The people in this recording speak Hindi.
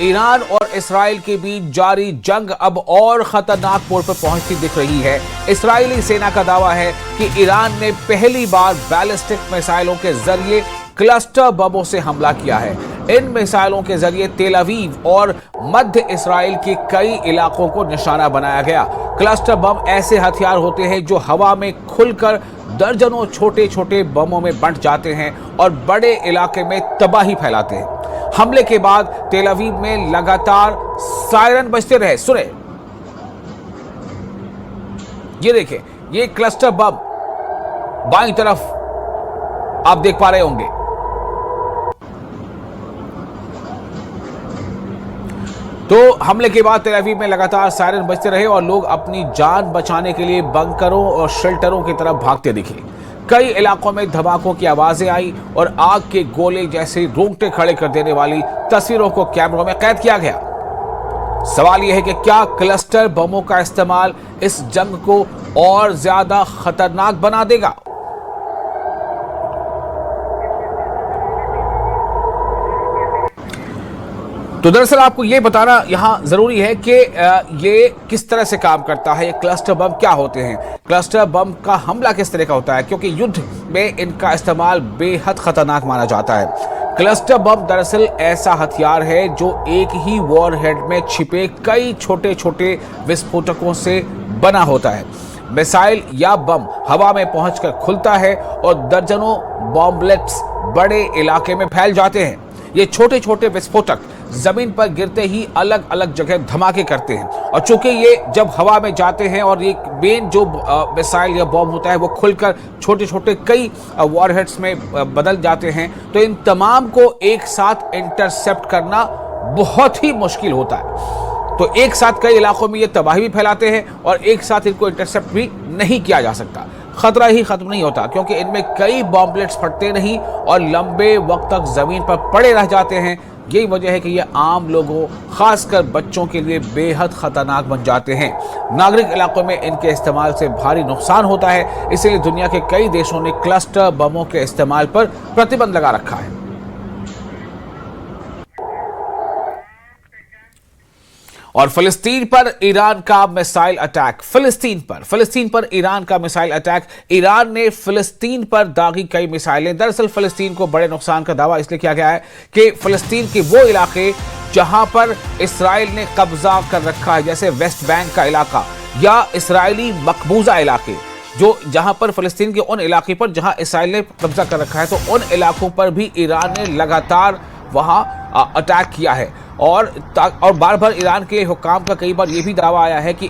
ईरान और इसराइल के बीच जारी जंग अब और खतरनाक मोड़ पर पहुंचती दिख रही है। इस्राएली सेना का दावा है कि ईरान ने पहली बार बैलिस्टिक मिसाइलों के जरिए क्लस्टर बमों से हमला किया है। इन मिसाइलों के जरिए तेल अवीव और मध्य इस्राएल के कई इलाकों को निशाना बनाया गया। क्लस्टर बम ऐसे हथियार होते हैं जो हवा में खुलकर दर्जनों छोटे छोटे बमों में बंट जाते हैं और बड़े इलाके में तबाही फैलाते हैं। हमले के बाद तेल अवीव में लगातार सायरन बजते रहे। सुने, ये देखिए, ये क्लस्टर बम बाईं तरफ आप देख पा रहे होंगे। तो हमले के बाद तेल अवीव में लगातार सायरन बजते रहे और लोग अपनी जान बचाने के लिए बंकरों और शेल्टरों की तरफ भागते दिखे। कई इलाकों में धमाकों की आवाजें आई और आग के गोले जैसे रोंगटे खड़े कर देने वाली तस्वीरों को कैमरों में कैद किया गया। सवाल यह है कि क्या क्लस्टर बमों का इस्तेमाल इस जंग को और ज्यादा खतरनाक बना देगा? तो दरअसल आपको यह बताना यहां जरूरी है कि ये किस तरह से काम करता है। ये क्लस्टर बम क्या होते हैं, क्लस्टर बम का हमला किस तरह का होता है, क्योंकि युद्ध में इनका इस्तेमाल बेहद खतरनाक माना जाता है। क्लस्टर बम दरअसल ऐसा हथियार है जो एक ही वॉरहेड में छिपे कई छोटे छोटे विस्फोटकों से बना होता है। मिसाइल या बम हवा में पहुंचकर खुलता है और दर्जनों बॉम्बलेट्स बड़े इलाके में फैल जाते हैं। ये छोटे छोटे विस्फोटक जमीन पर गिरते ही अलग अलग जगह धमाके करते हैं और चूंकि ये जब हवा में जाते हैं और ये मेन जो मिसाइल या बॉम्ब होता है वो खुलकर छोटे छोटे कई वॉरहेड्स में बदल जाते हैं, तो इन तमाम को एक साथ इंटरसेप्ट करना बहुत ही मुश्किल होता है। तो एक साथ कई इलाकों में ये तबाही भी फैलाते हैं और एक साथ इनको इंटरसेप्ट भी नहीं किया जा सकता। खतरा ही खत्म नहीं होता क्योंकि इनमें कई बॉम्बलेट्स फटते नहीं और लंबे वक्त तक जमीन पर पड़े रह जाते हैं। यही वजह है कि ये आम लोगों, खासकर बच्चों के लिए बेहद खतरनाक बन जाते हैं। नागरिक इलाकों में इनके इस्तेमाल से भारी नुकसान होता है, इसलिए दुनिया के कई देशों ने क्लस्टर बमों के इस्तेमाल पर प्रतिबंध लगा रखा है। और फिलिस्तीन पर ईरान का मिसाइल अटैक। फिलिस्तीन पर ईरान का मिसाइल अटैक। ईरान ने फिलिस्तीन पर दागी कई मिसाइलें। दरअसल फिलिस्तीन को बड़े नुकसान का दावा इसलिए किया गया है कि फिलिस्तीन के वो इलाके जहां पर इसराइल ने कब्जा कर रखा है, जैसे वेस्ट बैंक का इलाका या इसराइली मकबूजा इलाके, जो जहां पर फिलिस्तीन के उन इलाके पर जहां इसराइल ने कब्जा कर रखा है, तो उन इलाकों पर भी ईरान ने लगातार वहां अटैक किया है। और बार बार ईरान के हुक्काम का कई बार यह भी दावा आया है कि